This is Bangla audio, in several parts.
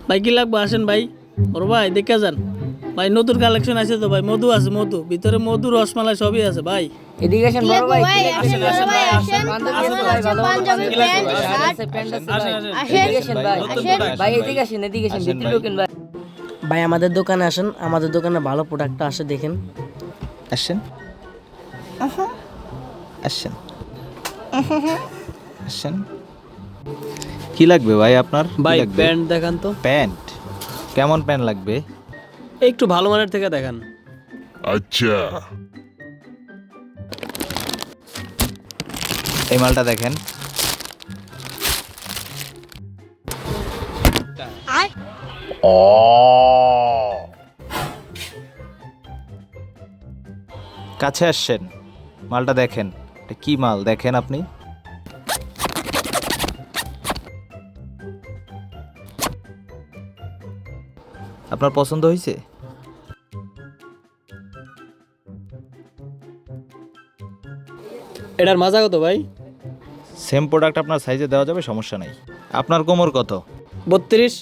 ভাই কি লাগবে আসেন ভাই। ওর ভাই দেখে যান ভাই, নতুন কালেকশন আছে তো ভাই, মধু আছে, মধু ভিতরে মধু রসমালাই সবই আছে ভাই। এদিকে আসেন বড় ভাই, আসেন, আসেন ভাই, আসেন। পাঞ্জাবি আছে ভাই, ভালো ভালো পাঞ্জাবি আছে, শার্ট আছে, প্যান্ট আছে ভাই। এদিকে আসেন ভাই, ভাই এদিকে আসেন, ভিতরে ঢোকেন ভাই। ভাই আমাদের দোকানে আসেন, আমাদের দোকানে ভালো প্রোডাক্ট আসে দেখেন। আসেন আসেন আসেন। কি লাগবে ভাই আপনার? কি ভাই লাগবে? প্যান্ট দেখান তো, প্যান্ট? কেমন প্যান্ট লাগবে? একটু ভালো মানের থেকে দেখান। अच्छा এই মালটা দেখেন। কাছে আসছেন, মালটা দেখেন। এটা কি মাল দেখেন আপনি। আপনার পছন্দ হয়েছে? এটার মাজা কত ভাই? সেম প্রোডাক্ট আপনার সাইজে দেওয়া যাবে, সমস্যা নাই। আপনার কোমর কত? 32।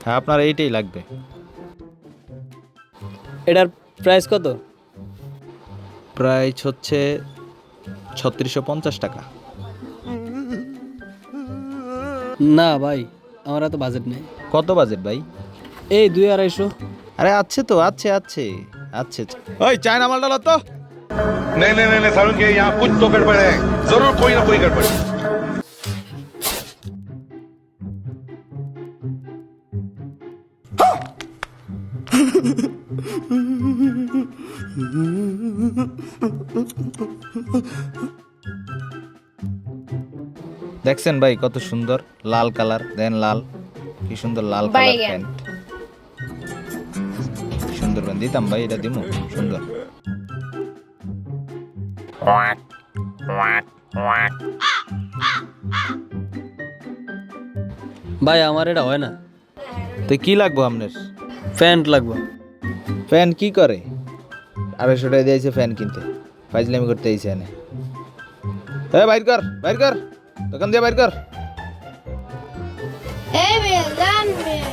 হ্যাঁ, আপনার এইটাই লাগবে। এটার প্রাইস কত? প্রাইস হচ্ছে 3650 টাকা। না ভাই, আমার এত বাজেট নেই। কত বাজেট ভাই? এই 200-250। আরে আছে তো, আছে আছে আছে। ওই চায়না মালটা লো তো। नहीं नहीं नहीं नहीं सारुण के यहाँ कुछ तो गड़बड़ है, जरूर कोई ना कोई गड़बड़ है। দেখছেন ভাই কত সুন্দর লাল কালার, দেন লাল, কি সুন্দর লাল কালার প্যান্ট। সুন্দর প্যান্ট দিতাম ভাই, এটা দিমু সুন্দর। ভাই আমার এটা হয় না, তো কি লাগবো আপনার? প্যান্ট লাগবে। ফ্যান কি করে? 250 টাকা দিয়েছে ফ্যান কিনতে, ফাইজলামি করতে আইছে এনে। বাইর কর, বাইর কর, দোকান দিয়ে বাইর কর। এই মেয়ে, জান মেয়ে।